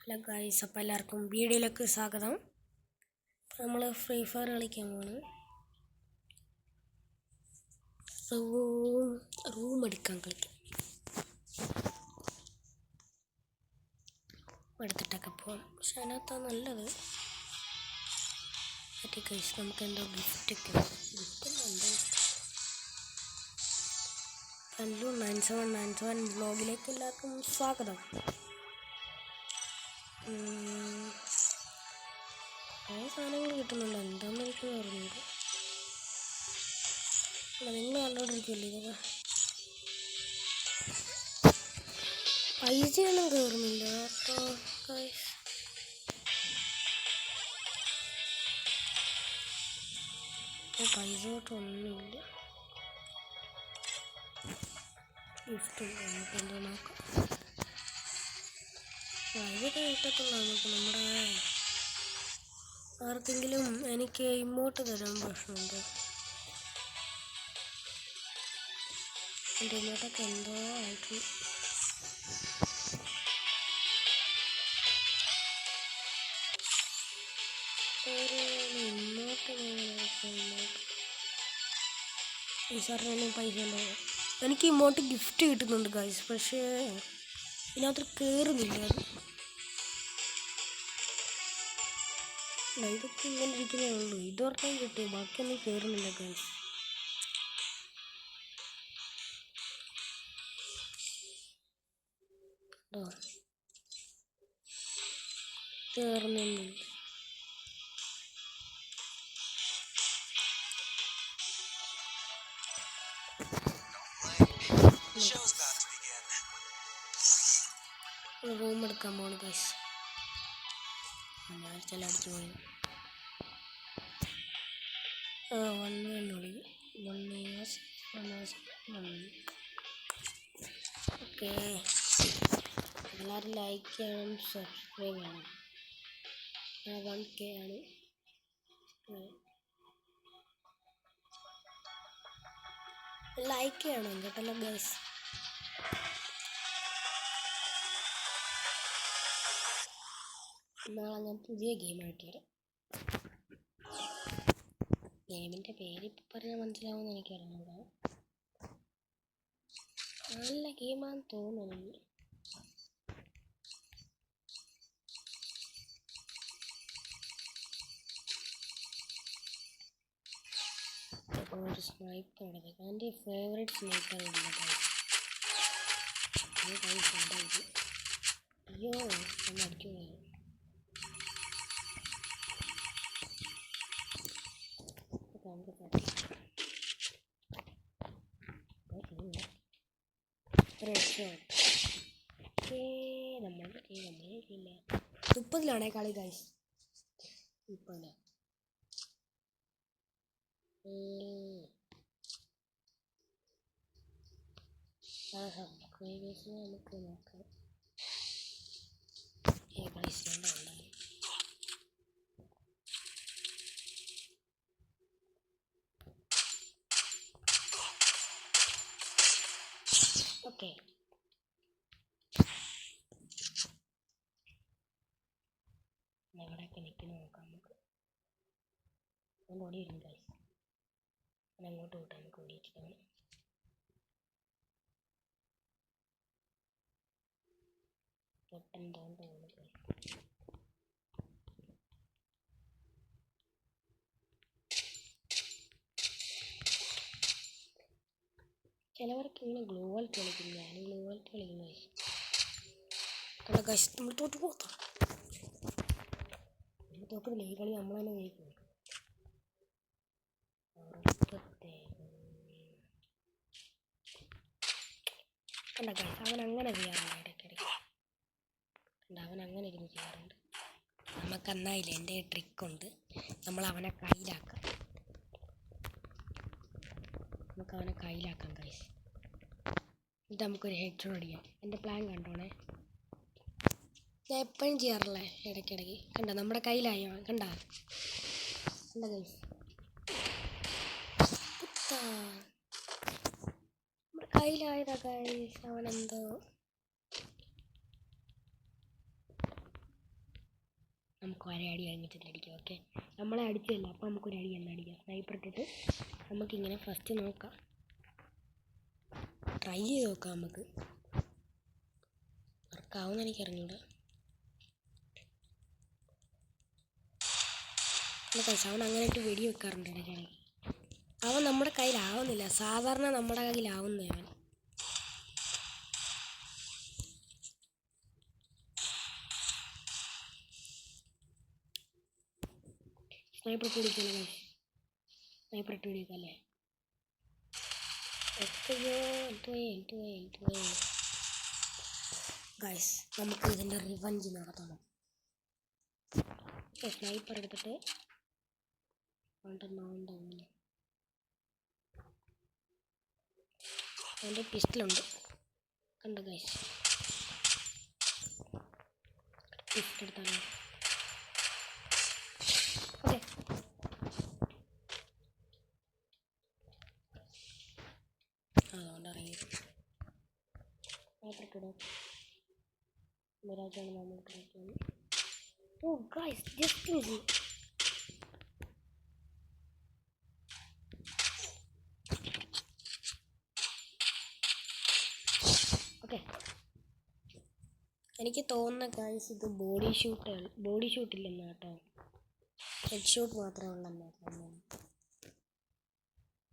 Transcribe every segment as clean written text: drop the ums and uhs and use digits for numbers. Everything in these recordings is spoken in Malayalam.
ഹലോ ഗൈസ്, അപ്പോൾ എല്ലാവർക്കും വീഡിയോയിലേക്ക് സ്വാഗതം. നമ്മൾ ഫ്രീ ഫയർ കളിക്കാൻ പോണ്. റൂം എടുക്കാൻ കളിക്കാം. എടുത്തിട്ടൊക്കെ പോകാം. പക്ഷെ അതിനകത്താണ് നല്ലത്. പറ്റി ഗൈസ്, നമുക്ക് എന്തോ ഗിഫ്റ്റൊക്കെ എന്തോ കല്ലു 9797 വ്ലോഗിലേക്ക് എല്ലാവർക്കും സ്വാഗതം. കുറേ സാധനങ്ങൾ കിട്ടുന്നുണ്ട്. എന്താണെന്ന് എനിക്ക് പറഞ്ഞത് നിങ്ങൾ കണ്ടോണ്ടിരിക്കുമല്ലേ. ഇതൊക്കെ പൈസയൊന്നും കയറുന്നില്ല കേട്ടോ ഗൈസ്. പൈസ തൊട്ടൊന്നുമില്ല. ഗിഫ്റ്റ് നമുക്ക് എന്തോ നോക്കാം. ഇതൊക്കെ കിട്ടത്തുള്ളൂ. നമുക്ക് നമ്മുടെ ആർക്കെങ്കിലും എനിക്ക് ഇമോട്ട് തരാൻ പ്രശ്നമുണ്ട്. എൻ്റെ ഇമോട്ടൊക്കെ എന്തോ ആയിട്ട് ഈ സാറിനൊന്നും പൈസ ഉണ്ടോ? എനിക്ക് ഇമോട്ട് ഗിഫ്റ്റ് കിട്ടുന്നുണ്ട് ഗൈസ്, പക്ഷേ ഇതിനകത്ത് കയറുന്നില്ല. ഇതൊക്കെ ഇങ്ങനെ ഇരിക്കുന്നേ ഉള്ളൂ. ഇതോർക്കാൻ കിട്ടി, ബാക്കിയൊന്നും കയറുന്നില്ല ഗൈസ്. കയറുന്നില്ല. റൂം എടുക്കാൻ പോണു ഗൈസ്. ചില അടിച്ചു പോയി. ഓക്കെ, എല്ലാവരും ലൈക്ക് ചെയ്യണം, സബ്സ്ക്രൈബ് ചെയ്യണം. 1K ആണ്. ലൈക്ക് ചെയ്യണം കേട്ടല്ലോ ഗൈസ്. നാളെ ഞാൻ പുതിയ ഗെയിമായിട്ട് വരാം. ഗെയിമിൻ്റെ പേര് ഇപ്പം പറഞ്ഞാൽ മനസ്സിലാവുമെന്ന് എനിക്കറിഞ്ഞൂടാ. നല്ല ഗെയിമാണെന്ന് തോന്നുന്നു. ഒരു സ്നൈപ്പർ എടുക്കാം. എൻ്റെ ഫേവറേറ്റ് സ്നൈപ്പർ ഇല്ല ഗൈസ്. അയ്യോ, ഒന്ന് അടിക്കുക. നമ്മളില്ല 30 കളി ഗൈസ്. 30 സബ്സ്ക്രൈബേഴ്സിനെ നമുക്ക് നോക്കാം. ഓക്കെ, എവിടെയൊക്കെ നിൽക്കുന്നു നോക്കാം. നമുക്ക് ഒന്ന് ഓടി വരും ഗൈസ്. അങ്ങോട്ട് വിട്ടാൽ നമുക്ക് ഓടിയിട്ടാണ്. പൊട്ടൻ തോന്നുന്നു ഗൈസ്. ചിലവർക്ക് ഇങ്ങനെ ഗ്ലോവൽ കളിക്കും. ഞാൻ ഗ്ലോവൽ കളിക്കുന്നു ഗൈസ്. കണ്ട ഗൈസ്, നമ്മൾ തോറ്റു പോകത്ത. നമ്മൾ തോക്കുന്നില്ല. ഈ കളി നമ്മൾ തന്നെ ജയിക്കും. കണ്ട ഗൈസ്, അവൻ അങ്ങനെ ചെയ്യാറുണ്ട് ഇടയ്ക്കിടയ്ക്ക്. കണ്ട, അവൻ അങ്ങനെ ഇരുന്ന് ചെയ്യാറുണ്ട്. നമുക്കെന്നായില്ല, എൻ്റെ ട്രിക്കുണ്ട്. നമ്മൾ അവനെ കയ്യിലാക്കാം. നമുക്ക് അവനെ കയ്യിലാക്കാം ഗൈസ്. എന്നിട്ട് നമുക്കൊരു ഹെഡ് ഷോട്ട് അടിക്കാം. എൻ്റെ പ്ലാൻ കണ്ടോണേ. ഞാൻ എപ്പോഴും ചെയ്യാറില്ലേ ഇടയ്ക്കിടയ്ക്ക്. കണ്ട, നമ്മുടെ കയ്യിലായോ? കണ്ട ഗൈസ്, നമ്മുടെ കയ്യിലായതാ ഗൈസ്. അവനെന്തോ നമുക്ക് ഒരടി കഴിഞ്ഞിട്ട് അടിക്കാം. ഓക്കെ, നമ്മളെ അടിച്ചില്ല, അപ്പോൾ നമുക്കൊരടി തന്നെ അടിക്കാം. സ്നൈപ്പർ ഇട്ടിട്ട് നമുക്കിങ്ങനെ ഫസ്റ്റ് നോക്കാം, ട്രൈ ചെയ്ത് നോക്കാം. നമുക്ക് വർക്കാവുമെന്ന് എനിക്കറിഞ്ഞൂടാ. അവൻ അങ്ങനെ ഇട്ട് വെടി വെക്കാറുണ്ട് ഇടയ്ക്കിടയ്ക്ക്. അവൻ നമ്മുടെ കയ്യിലാവുന്നില്ല, സാധാരണ നമ്മുടെ കയ്യിലാവുന്നേ അവൻ. സ്നൈപ്പർ ഇട്ട് പിടിക്കല്ലേ, സ്നൈപ്പർ ഇട്ട് പിടിക്കല്ലേ. ഗൈസ്, നമുക്ക് ഇതിൻ്റെ റിവഞ്ച് നടത്തണം. സ്നൈപ്പർ എടുത്തിട്ട് അവൻ്റെ പിസ്റ്റലുണ്ട്, കണ്ടോ ഗൈസ്? പിസ്റ്റൽ എടുത്താലോ? ഓക്കെ, അതുകൊണ്ട് ഇറങ്ങി മിറാജാണ് നമ്മൾ കളിക്കുന്നത്. ഓ ഗൈസ്, ജസ്റ്റ് മിസ്. ഓക്കെ, എനിക്ക് തോന്നുന്ന ഗൈസ് ഇത് ബോഡി ഷൂട്ടില്ലെന്ന് കേട്ടോ, ഹെഡ് ഷോട്ട് മാത്രമേ ഉള്ളെന്ന് തോന്നുന്നു.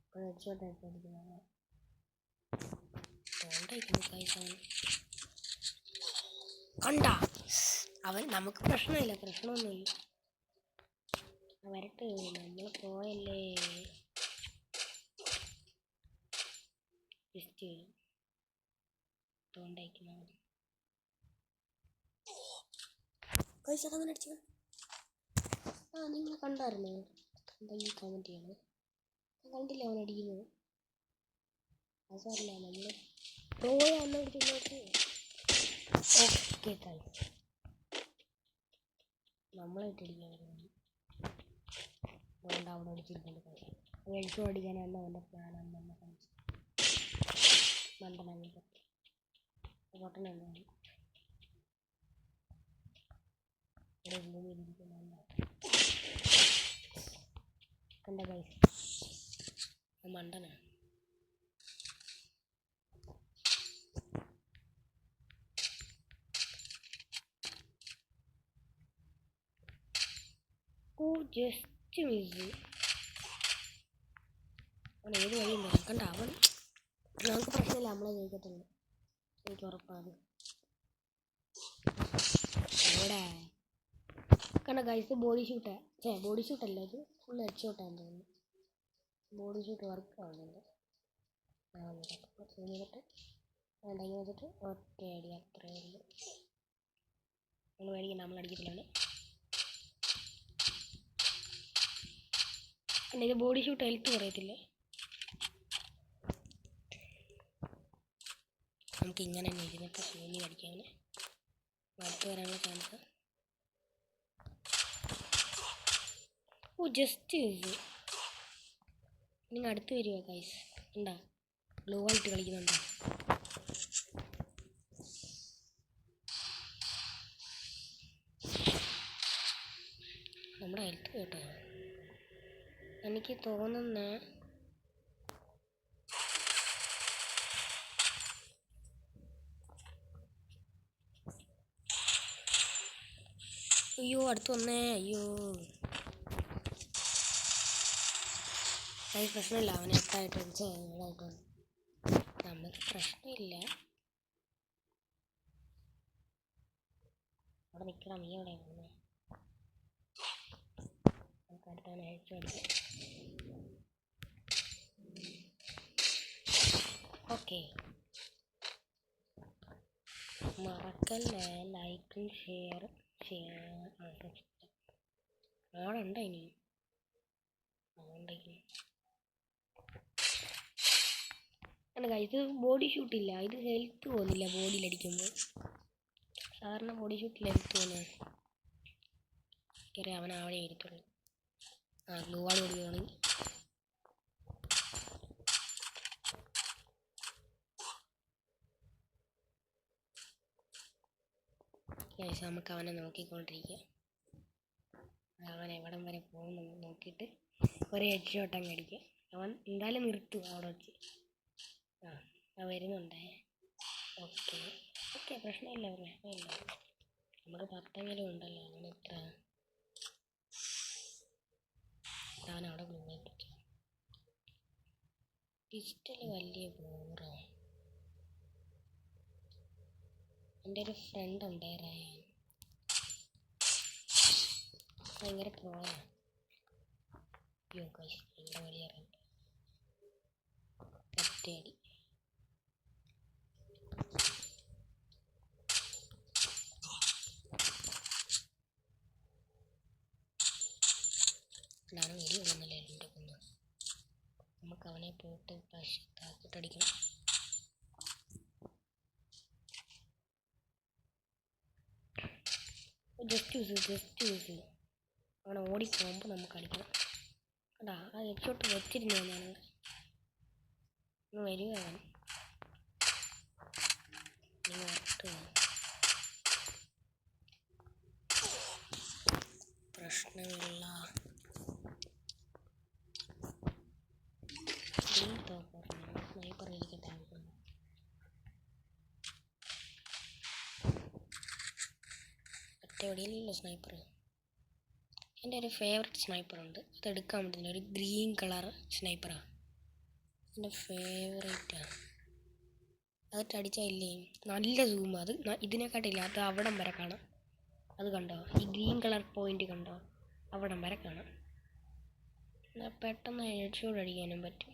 ഇപ്പോൾ ഹെഡ് ഷോട്ടായിട്ട് അടിക്കുന്നത് ഗൈസ്. കണ്ട അവൻ, നമുക്ക് പ്രശ്നമൊന്നുമില്ല. വരട്ടെ, നമ്മൾ പോയല്ലേ. ജസ്റ്റ് തോണ്ടയക്കുന്നത് പൈസ അതങ്ങനെ അടിച്ചു. നിങ്ങൾ കണ്ടായിരുന്നോ? എന്തെങ്കിലും കമൻറ്റ് ചെയ്യണം. കണ്ടില്ല അവൻ അടിക്കുന്നത്. അതല്ല, നമ്മൾ പ്രോയാന്ന് അടിച്ചു. ഓക്കെ ഗൈസ്, നമ്മളായിട്ടടിക്കാൻ അതുകൊണ്ട് അവിടെ അടിച്ചിരിക്കുന്നുണ്ട്. കഴിയും വെളിച്ചം അടിക്കാനല്ല അവൻ്റെ പ്ലാനാണ്. നമ്മൾ കഴിച്ചു മണ്ടനാണ് പൊട്ടനാണ്. കണ്ട ഗൈസ്, മണ്ടനാണ്. Just miss. അവൻ ഏത് വഴിയും വരാം. കണ്ട അവൻ, നമുക്ക് പ്രശ്നമില്ല, നമ്മളെ ജയിക്കത്തുള്ളൂ, എനിക്ക് ഉറപ്പാണ്. അവിടെ കണ്ട ഗൈസ്, ബോഡി ഷൂട്ടല്ല, ഇത് ഫുൾ ഹെഡ് ഷോട്ടാണെന്ന് തോന്നുന്നു. ബോഡി ഷൂട്ട് വർക്ക് ആവുന്നുണ്ട്. ചെയ്തിട്ട് വേണ്ടെങ്കിൽ വെച്ചിട്ട് ഒറ്റ അടി, അത്രയേ ഉള്ളൂ. നമ്മൾ മേടിക്കണം, നമ്മൾ അടിക്കത്തില്ലാണ്. പിന്നെ ഇത് ബോഡി ഷൂട്ട് ഹെൽത്ത് പറയത്തില്ലേ. നമുക്ക് ഇങ്ങനെ തന്നെ ഇരുന്നിട്ട് സൂമി അടിക്കാം. അങ്ങനെ അടുത്ത് വരാനുള്ള ചാൻസ്. ഓ ജസ്റ്റ് നിങ്ങൾ അടുത്ത് വരുമോ ഗൈസ്? ഉണ്ടാ ബ്ലൂ ആയിട്ട് കളിക്കുന്നുണ്ടോ? നമ്മുടെ ഹെൽത്ത് കേട്ടോ, എനിക്ക് തോന്നുന്ന അയ്യോ അടുത്ത് വന്നേ. അയ്യോ അത് പ്രശ്നമില്ല, അവൻ എട്ടായിട്ട് ഏഴായിട്ട് വന്നു. നമുക്ക് പ്രശ്നമില്ല. അവിടെ നിൽക്കണം, നീ എവിടെ വന്നേ? നമുക്ക് അടുത്താണ് അഴിച്ചു അടിക്കാം. ഓക്കെ, മറക്കല്ലേ ലൈക്കും ഷെയറും ആളുണ്ടോ ഇനി? അതുകൊണ്ടേക്കും ഇത് ബോഡി ഷൂട്ടില്ല, ഇത് ഹെൽത്ത് പോകുന്നില്ല ബോഡിയിലടിക്കുമ്പോൾ. സാധാരണ ബോഡി ഷൂട്ടിൽ ഹെൽത്ത് പോകുന്നത് കയറി അവൻ അവിടെ ഇരിക്കുള്ളൂ. ഗ്ലൂ വാൾ കൊടുക്കുകയാണെങ്കിൽ നമുക്ക് അവനെ നോക്കിക്കൊണ്ടിരിക്കുക. അവൻ എവിടം വരെ പോകുന്നു നോക്കിയിട്ട് ഒരു ഹെഡ് ഷോട്ട് അങ്ങ് അടിക്കുക. അവൻ എന്തായാലും നിർത്തും അവിടെ വെച്ച്. ആ വരുന്നുണ്ടേ. ഓക്കെ ഓക്കെ, പ്രശ്നമില്ല പ്രശ്നമില്ല. നമുക്ക് 10 ഉണ്ടല്ലോ. അങ്ങനെ ഇത്ര ഞാനവിടെ മുന്നേറ്റിട്ട് പിസ്റ്റൽ വലിയ ബോറാണ്. എൻ്റെ ഒരു ഫ്രണ്ട് ഉണ്ട് റയാൻ, ഭയങ്കര പ്രോയാണ്. അയ്യോ ഗൈസ്, എൻ്റെ വലിയ റെഡ് ഒറ്റയടി. ഞാൻ വലിയ ഒന്നല്ലേ എൻ്റെ കുന്ന്. നമുക്ക് അവനെ പോയിട്ട് താക്കിട്ടടിക്കണം. ജസ്റ്റ് യൂസ് അവനെ ഓടിപ്പോകുമ്പോൾ നമുക്ക് അടിക്കണം. അതാ ആ ഹെഡ് ഷോട്ട് വെച്ചിരുന്നു ഞാനവിടെ. ഒന്ന് വരിക അവൻ. പ്രശ്നമില്ല. സ്നൈപ്പർ ഇരിക്കട്ടെ. ഒറ്റയടിയിലല്ലോ സ്നൈപ്പർ. എൻ്റെ ഒരു ഫേവററ്റ് സ്നൈപ്പറുണ്ട്, അതെടുക്കാൻ പറ്റുന്നില്ല. ഒരു ഗ്രീൻ കളർ സ്നൈപ്പറാണ് എൻ്റെ ഫേവറേറ്റാണ്. അതിട്ട് അടിച്ചാൽ ഇല്ലേ നല്ല സൂം. അത് ഇതിനെക്കാട്ടില്ല, അത് അവിടം വരെ കാണാം. അത് കണ്ടോ, ഈ ഗ്രീൻ കളർ പോയിന്റ് കണ്ടോ, അവിടം വരെ കാണാം. പെട്ടെന്ന് ഹെഡ്ഷോട്ട് അടിക്കാനും പറ്റും.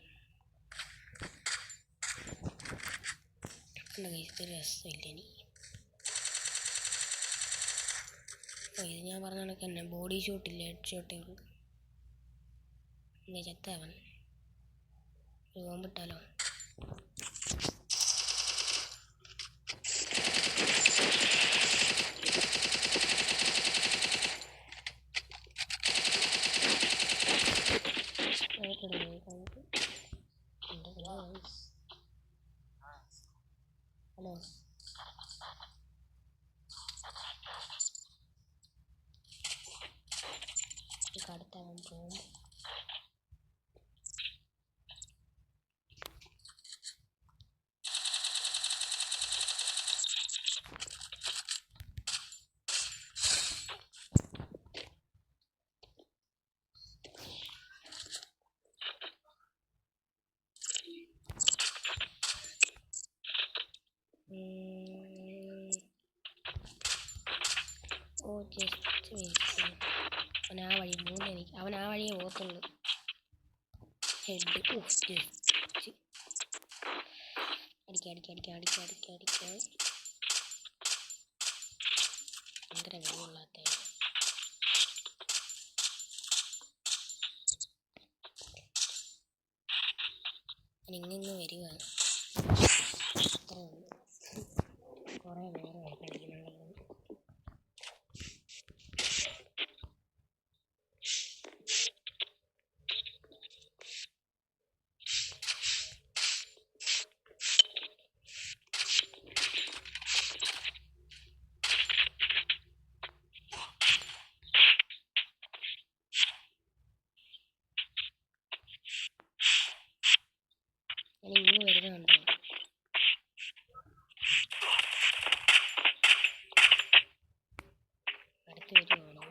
ഇത് രസമില്ല എനിക്ക്. ഇത് ഞാൻ പറഞ്ഞ കണക്ക് തന്നെ ബോഡി ഷോട്ടില്ല, ഹെഡ് ഷോട്ടേ ഉള്ളൂ. ചത്തവൻ ബോംബിട്ടാലോ. ഹലോ, അടുത്തവൻ പോകും. ഓ ജസ്റ്റ് അവൻ ആ വഴി മൂന്ന്, എനിക്ക് അവൻ ആ വഴിയേ പോകത്തുള്ളൂ. ഹെഡ് അടിക്കാൻ ഭയങ്കര വെള്ളമില്ലാത്ത. ഇങ്ങനെ വരികയാണ്. അത്രേ ഉള്ളൂ. കുറേ നേരമായി കളിക്കുന്നുണ്ടല്ലോ. ഇന്ന് വരുന്നുണ്ടോ? അടുത്ത് വരുവാണോ?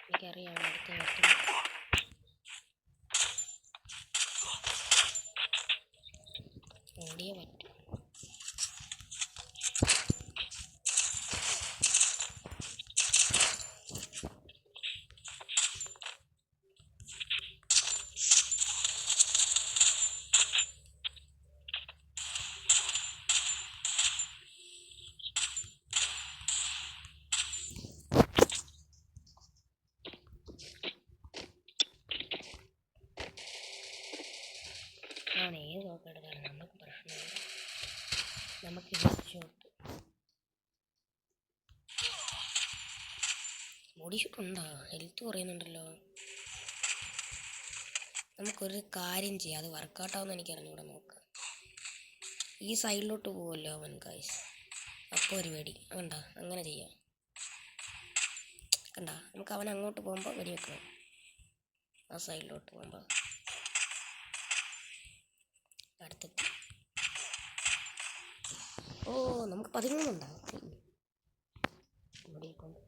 എനിക്കറിയാം അടുത്ത് വരുന്നു. ഓടിയേ പറ്റും. അവൻ ഏത് നോക്കെടുത്താലും നമുക്ക് പ്രശ്നമില്ല. നമുക്ക് ഹെഡ് ഷോട്ട് ബോഡി ഷോട്ട് ഉണ്ടോ? ഹെൽത്ത് കുറയുന്നുണ്ടല്ലോ. നമുക്കൊരു കാര്യം ചെയ്യാം, അത് വർക്കൗട്ടാവുമെന്ന് എനിക്കറിഞ്ഞൂടെ. നോക്കാം. ഈ സൈഡിലോട്ട് പോകുമല്ലോ അവൻ ഗൈസ്. അപ്പോൾ ഒരു വെടി വേണ്ട, അങ്ങനെ ചെയ്യാം. കണ്ട നമുക്ക് അവൻ അങ്ങോട്ട് പോകുമ്പോൾ വെടിവെക്കണം. ആ സൈഡിലോട്ട് പോകുമ്പോൾ അടുത്തെത്തി. ഓ നമുക്ക് 13 ഉണ്ടാകും. ഇവിടെ കൊണ്ട്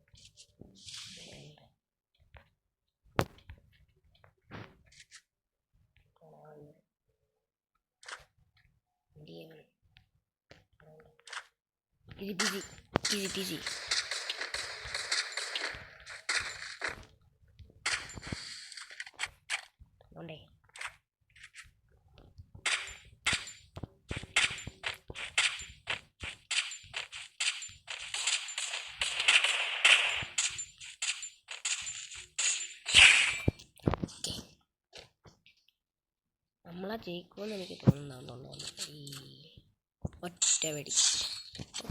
easy. Donde? നമ്മളാ ജയിക്കുമെന്ന് എനിക്ക് തോന്നുന്നുണ്ടോ ഈ ഒറ്റ വെടി.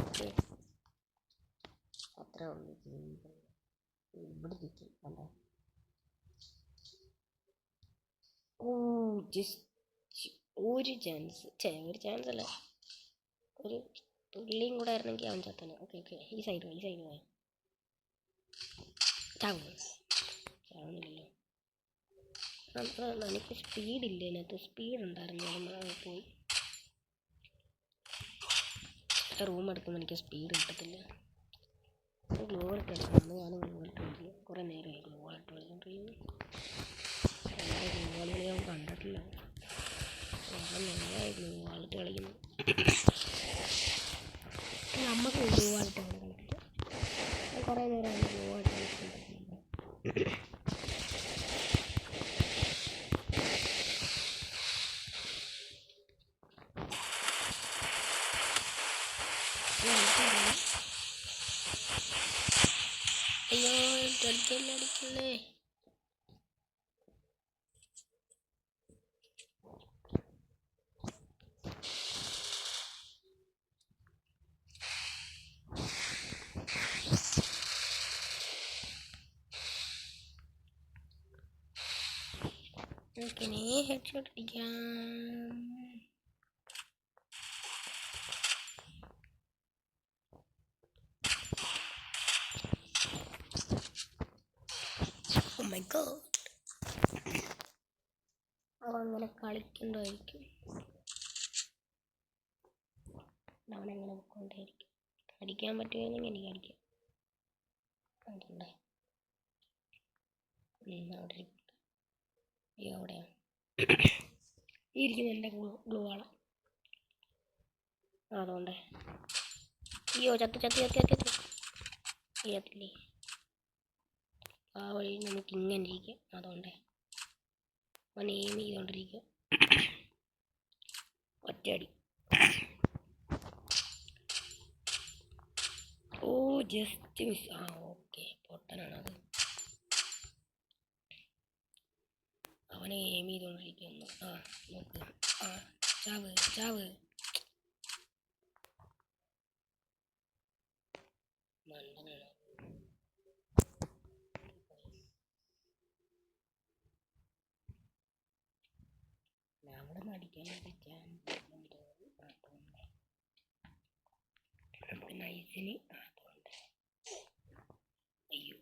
ഓക്കെ അത്ര ഉള്ളു. ഇവിടെ ഇരിക്കും കണ്ടോ. ഓ ജസ്റ്റ് ഒരു ചാൻസ് അല്ല, ഒരു തുള്ളിയും കൂടെ ആയിരുന്നെങ്കിൽ അവൻ ചത്തനെ. ഓക്കെ ഈ സൈഡ് പോയി ചാവുന്നില്ലല്ലോ. എനിക്ക് സ്പീഡില്ല, ഇതിനകത്ത് സ്പീഡ് ഉണ്ടായിരുന്നു. നമ്മൾ പോയി റൂം എടുക്കുമ്പോൾ എനിക്ക് സ്പീഡ് കിട്ടത്തില്ല. ഗ്ലോ ഇട്ട് കളിക്കണം. ഞാൻ ഗ്ലോ ഇട്ട് കളിക്കും. കുറേ നേരമായി ഗ്ലോ ഇട്ട് കളിക്കൊണ്ടിരിക്കുന്നു. ഗ്ലോ കളി ഞാൻ കണ്ടിട്ടില്ല. കുറേ നേരമായി ഗ്ലോ ഇട്ട് കളിക്കുന്നു. നമുക്ക് ഗ്ലോ ഇട്ട് കളിക്കില്ല. കുറേ നേരമായി ഗ്ലോ ഇട്ട് കളിക്കുന്നുണ്ട്. അയ്യോ അടിക്കല്ലേ. നമുക്കിനി ഹെഡ്ഷോട്ട് അടിക്കാം. Oh my god. അവ അങ്ങനെ കളിക്കണ്ടായിരിക്കും. അവനങ്ങനെ കൊണ്ടായിരിക്കും. അടിക്കാൻ പറ്റുമെങ്കിൽ എനിക്ക് അടിക്കാം. കണ്ടേ അവിടെ അയ്യോ അവിടെയാണ് ഇരിക്കുന്നത് എൻ്റെ ഗ്ലൂ ആള. അതുകൊണ്ട് അയ്യോ ചത്തില്ലേ. ആ വഴി നമുക്ക് ഇങ്ങനെ ഇരിക്കാം. അതുകൊണ്ട് അവൻ എയിം ചെയ്തുകൊണ്ടിരിക്കുക. ഒറ്റയടി. ഓ ജസ്റ്റ് മിസ്. ആ ഓക്കെ പൊട്ടനാണത്. അവനെ എയിം ചെയ്തുകൊണ്ടിരിക്കുന്നു. ആ നോക്ക്. ആ ചാവ് മണ്ടനാണ്. അവിടെ നിന്ന് അടിക്കാനൊക്കെ ചാൻസ് നമുക്ക് നൈസിന്. അതുകൊണ്ട് അയ്യോ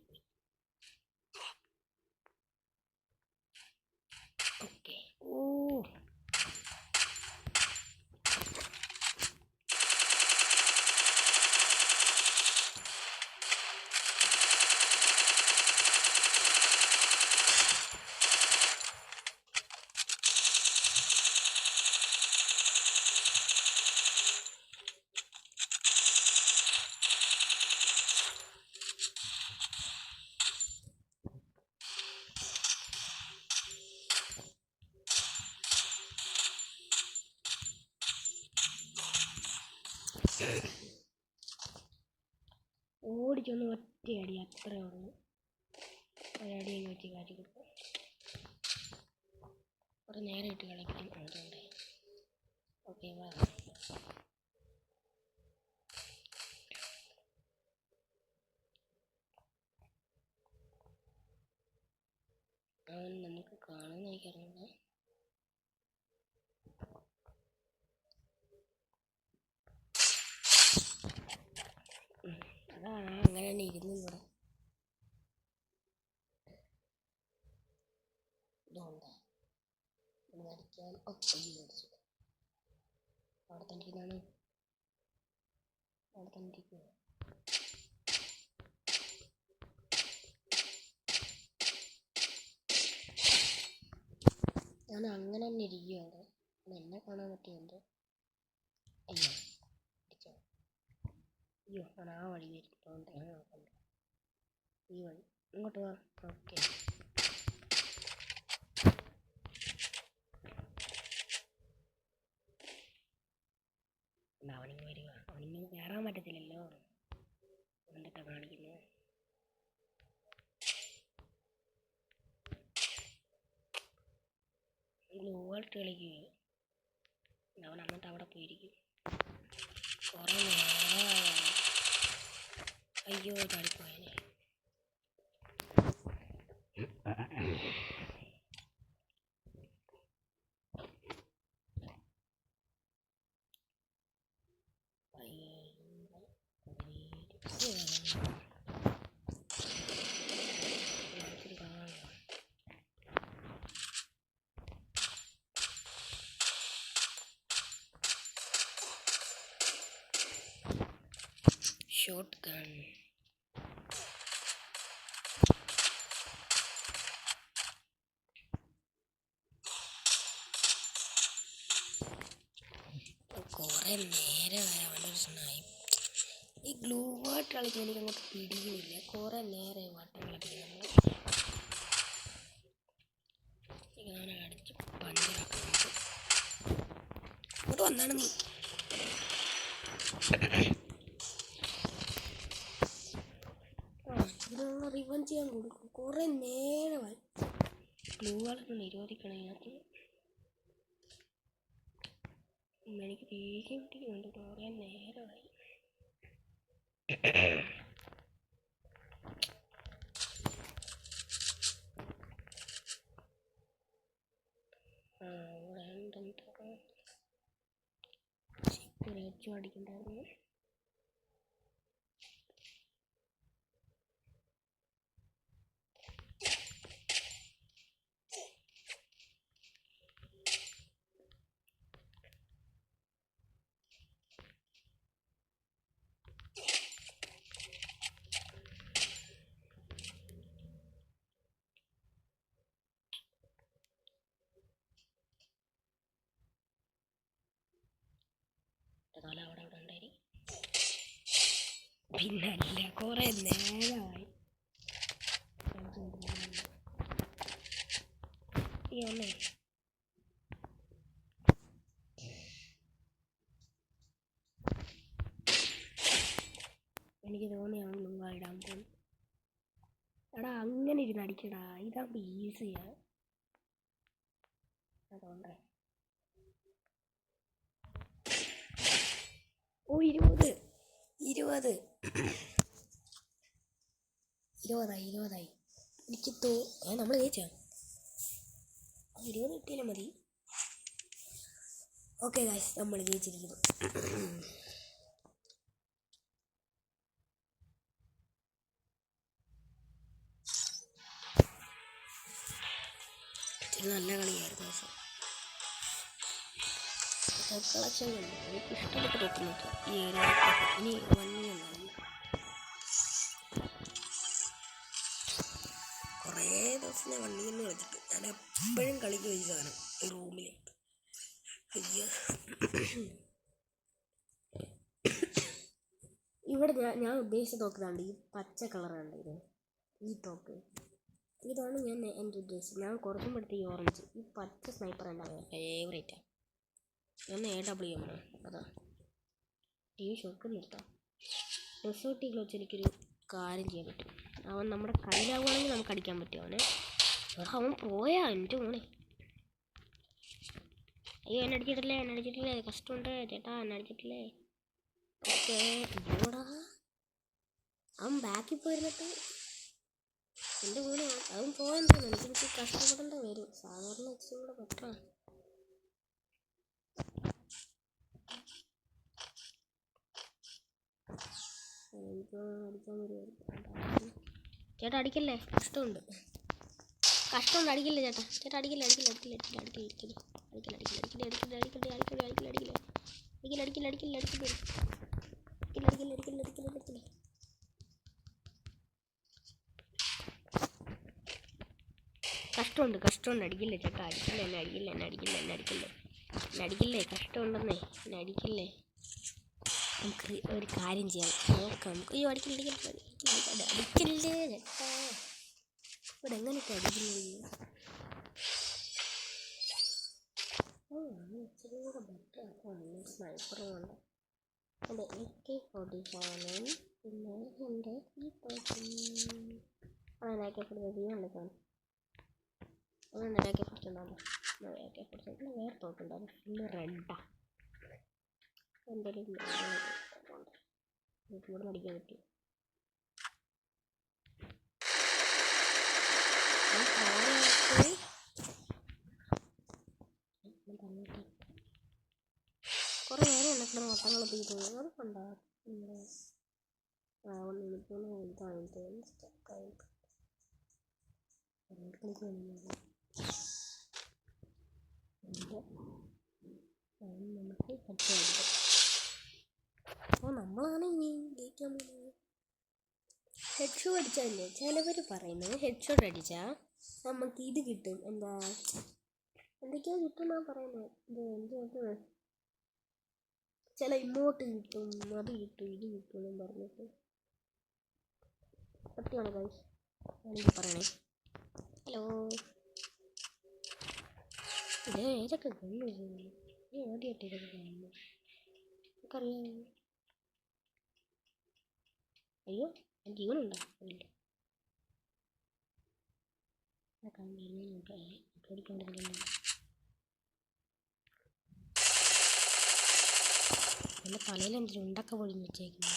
ഓക്കെ. ഓ ഓടിച്ചൊന്ന് ഒറ്റയടി അത്രേ ഉള്ളൂ. ഒരടി വെച്ച് കാറ്റി കൊടുക്കും. കുറേ നേരം ഇട്ട് കളിക്കും. അതുകൊണ്ട് ഓക്കെ വാ. അവൻ നമുക്ക് കാണാൻ എനിക്കറിയില്ല. അതാണ് അങ്ങനെ തന്നെ ഇരുന്നു ഇവിടെ. ഓക്കെ അവിടെ തന്നെ ഇരിക്കുന്നതാണ് അവിടെ തന്നെ ഇരിക്കുക ഞാൻ അങ്ങനെ തന്നെ ഇരിക്കുകയാണ് എന്നെ കാണാൻ പറ്റിയുണ്ട് അയ്യോ അടിച്ചോ അയ്യോ ഞാൻ ആ വഴി വരുന്നതുകൊണ്ട് ഞാൻ നോക്കണ്ട ഈ വഴി ഇങ്ങോട്ട് വാ ഓക്കെ അവനിങ്ങ് വരിക അവനിങ്ങ് കയറാൻ പറ്റത്തില്ലല്ലോ എന്തൊക്കെ കാണിക്കുന്നു ഗ്ലൂവായിട്ട് കളിക്കുക അവൻ എന്നിട്ട് അവിടെ പോയിരിക്കും കുറേ നേരം അയ്യോ ചാടിപ്പോയനെ shotgun കുറേ നേരമായി അവൻ്റെ ഒരു സ്നായി ഈ ഗ്ലൂ വാട്ട് കളിക്കാൻ എനിക്ക് അങ്ങോട്ട് പിടിക്കുന്നില്ല കുറേ നേരമായി വട്ടം കളിക്കുന്നത് ഞാൻ അടിച്ച് പഞ്ചറാക്കുന്നത് ഇങ്ങോട്ട് വന്നാണ് നീ ഇതിനുള്ള റിവഞ്ച് ചെയ്യാൻ കൊടുക്കും കുറേ നേരമായി ഗ്ലൂ വാളൊക്കെ നിരോധിക്കണം ഇതിനകത്ത് എനിക്ക് ദേഷ്യം പിടിക്കുന്നുണ്ട് കുറേ നേരമായി ഇവിടെ എന്തെന്താ ഹെഡ്ഷോട്ട് അടിക്കണ്ടായിരുന്നു തല അവിടെ അവിടെ ഉണ്ടായി പിന്നല്ല കുറേ നേരമായി അമ്മേ എനിക്ക് തോന്നിയാണ് ലുങ്ക ഇടാൻ പോകും എടാ അങ്ങനെ ഇരുന്ന് അടിക്കടാ ഇതാകുമ്പോൾ ഈസിയാണ് അതുകൊണ്ട് ഓ 20 ഇരുപതായി എനിക്ക് നമ്മൾ ജയിച്ചാ 20 കിട്ടിയാലും മതി ഓക്കെ ഗൈസ് നമ്മൾ ജയിച്ചിരിക്കുന്നു നല്ല കളിയായിരുന്നു പക്ഷേ കളക്ഷൻ കണ്ടു എനിക്ക് ഇഷ്ടപ്പെട്ട തോക്കുന്നുണ്ട് ഈ ഇനി വന്നിയുണ്ടാവില്ല കുറേ ദിവസം ഞാൻ വണ്ടി നിന്ന് കളിച്ചിട്ട് ഞാൻ എപ്പോഴും കളിക്കും ഈ സാധനം ഈ റൂമിൽ അയ്യോ ഇവിടെ ഞാൻ ഉദ്ദേശിച്ച തോക്കുന്നുണ്ട് ഈ പച്ച കളറുണ്ട് ഇത് ഈ തോക്ക് ഇതാണ് ഞാൻ എൻ്റെ ഉദ്ദേശിച്ചത് ഞാൻ കുറച്ചും പെടുത്ത ഈ ഓറഞ്ച് ഈ പച്ച സ്നൈപ്പർ ഉണ്ടാവുക ഫേവറേറ്റാണ് ഞാൻ AWM അതാ TV ഷോട്ട് നിർത്താം റിസോർട്ടിൽ വെച്ച് എനിക്കൊരു കാര്യം ചെയ്യാൻ പറ്റും അവൻ നമ്മുടെ കയ്യിലാവുകയാണെങ്കിൽ നമുക്ക് അടിക്കാൻ പറ്റും അവൻ പോയാ എൻ്റെ മോനെ അയ്യോ എന്നെ അടിച്ചിട്ടില്ലേ കഷ്ടമുണ്ട് ചേട്ടാ എന്നെ അടിച്ചിട്ടില്ലേ ഓക്കെ ഇതോടാ അവൻ ബാക്കിൽ പോയിരുന്നിട്ട് എൻ്റെ മോനെ അവൻ പോകാൻ തോന്നുന്നു എനിക്ക് കഷ്ടപ്പെടേണ്ട വരും സാധാരണ ഇച്ചിരി കൂടെ പറ്റാ അടിക്കാൻ വരുമായിരുന്നു ചേട്ടാ അടിക്കല്ലേ കഷ്ടമുണ്ട് അടിക്കില്ലേ ചേട്ടാ അടിക്കില്ല കഷ്ടമുണ്ട് അടിക്കില്ലേ ചേട്ടാ, അടിക്കില്ലേ കഷ്ടമുണ്ടെന്നേ, എന്നെ അടിക്കില്ലേ. നമുക്ക് ഒരു കാര്യം ചെയ്യാം, നോക്കാം. അയ്യോ അടിക്കില്ലേ ചേട്ടാ, ഇവിടെ എങ്ങനെയൊക്കെ അടിക്കുന്നത്. ഇച്ചിരി കൂടെ ബെറ്റർ ആക്കുവാണ് സ്നൈപ്പറുകൊണ്ട്. എൻ്റെ AK-47 പിന്നെ എൻ്റെ AK-47 അതുകൊണ്ട് AK-47 AK-47 വേറെ തോക്കുണ്ടായിരുന്നു, ഫുള്ള് റെഡാ. എന്തെങ്കിലും ഇവിടെ അടിക്കാൻ പറ്റും. കുറേ നേരം എണ്ണക്കിടന്ന് വട്ടങ്ങൾ തീരുന്നു. അതൊക്കെ ഉണ്ടാകും. നമുക്ക് പറ്റും. അപ്പോൾ നമ്മളാണ് ഇനി ജയിക്കാൻ പോകുന്നത്. ഹെഡ് ഷോട്ട് അടിച്ചാലേ ചിലവർ പറയുന്നത് ഹെഡ് ഷോട്ട് അടിച്ചാൽ നമുക്ക് ഇത് കിട്ടും, എന്തൊക്കെയാ കിട്ടുമെന്നാണ് പറയുന്നത്. എന്ത് ചില ഇമോട്ട് കിട്ടും, അത് കിട്ടും, ഇത് കിട്ടും എന്നും പറഞ്ഞിട്ട്. സത്യമാണ് ഗൈസ്, ആണെങ്കിൽ പറയണേ. ഹലോ, ഇത് ഏതൊക്കെ ഗണ്ണ് ആദ്യമായിട്ട് ഇതൊക്കെ കാണുന്നു, നമുക്കറിയാം. അയ്യോ ജീവനുണ്ടോ? ഇല്ല, പേടിക്കേണ്ടതില്ല. എൻ്റെ തലയിൽ എന്തെങ്കിലും ഉണ്ടൊക്കെ പൊഴിഞ്ഞ് വെച്ചേക്കുന്നു.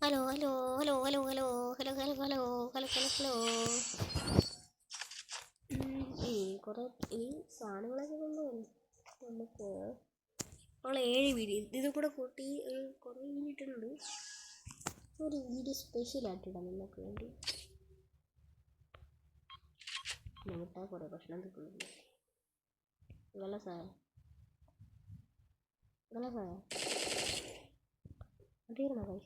Hello hello hello hello hello hello hello hello hello hello hello കുറേ ഈ സാധനങ്ങളൊക്കെ കൊണ്ടുപോകും. നമുക്ക് നമ്മൾ 7 വീഡിയോ ഇത് കൂടെ കൂട്ടി കുറേ വീഡിയോട്ടുണ്ട്. ഒരു വീഡിയോ സ്പെഷ്യലായിട്ടിടാം നിങ്ങൾക്ക് വേണ്ടി. വിട്ടാൽ കുറേ ഭക്ഷണം കിട്ടുന്നുണ്ട്. തീരണോ കൈ?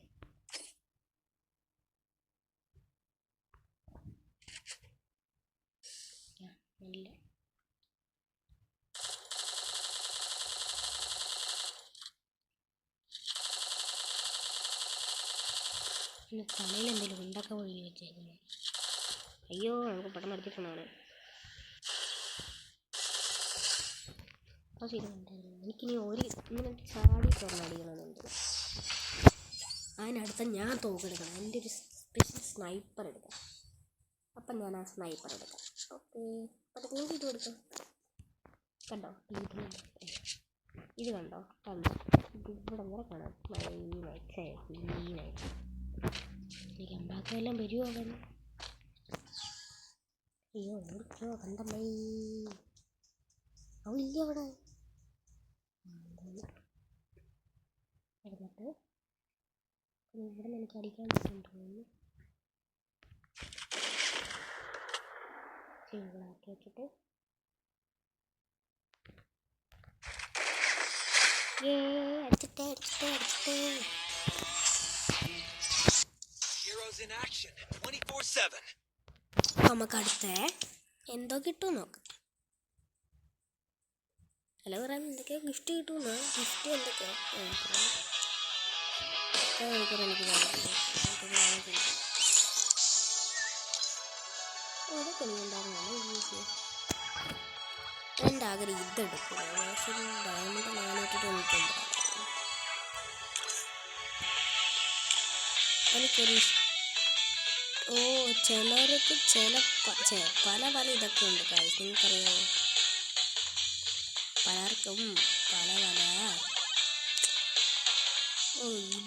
ഇല്ല, പിന്നെ തലയിൽ എന്തെങ്കിലും ഉണ്ടൊക്കെ ഒഴിഞ്ഞ് വെച്ചേക്കുന്നു. അയ്യോ നമുക്ക് പെട്ടെന്ന് അടിച്ചിട്ടുണ്ടാണ്. എനിക്കിനി ഇങ്ങനെ ചാടി തുറന്നടിക്കണമെന്നുണ്ട്. അതിനടുത്ത ഞാൻ തോക്കെടുക്കണം, എൻ്റെ ഒരു സ്പെഷ്യൽ സ്നൈപ്പർ എടുക്കാം. അപ്പം ഞാൻ ആ സ്നൈപ്പർ എടുക്കാം. ഓക്കെ, അപ്പം നിങ്ങൾക്ക് ഇത് കൊടുക്കാം. കണ്ടോ ഇത് കണ്ടോ, ഇവിടെ വരെ കാണാം. എനിക്ക് ഉണ്ടാക്കുകയെല്ലാം വരുമോ? അയ്യോ ഓടിക്കോ കണ്ടമ്മൈ, അവളില്ല അവിടെ. എന്നിട്ട് ഇവിടെ എനിക്ക് അടിക്കാൻ പറ്റുന്നു. സിംഗിളാക്കി വെച്ചിട്ട് അടിച്ചിട്ടേ. നമുക്ക് അടുത്ത എന്തോ കിട്ടും നോക്കാം. ഹലോ പറയാൻ എന്തൊക്കെയോ ഗിഫ്റ്റ് കിട്ടുമെന്നോ? ഗിഫ്റ്റ് എന്തൊക്കെയോ എനിക്ക് അതൊക്കെ എനിക്കുണ്ടാകുന്നതാണ്. എൻ്റെ ആഗ്രഹം ഇതെടുക്കും. ഡയമണ്ട് 499. എനിക്കൊരു ചിലർക്ക് പല ഇതൊക്കെ ഉണ്ട് കാര്യം, നിങ്ങൾക്കറിയാമോ? പലർക്കും പല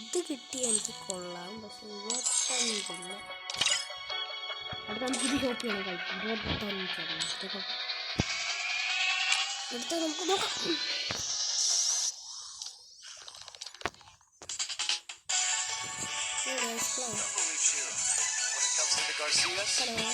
ഇത് കിട്ടിയ എനിക്ക് കൊള്ളാം. പക്ഷെ 25 അടുത്ത നമുക്കിത് കോപ്പിയാണ് കഴിക്കും. 25 എടുത്ത് നമുക്ക് നോക്കാം. Hello.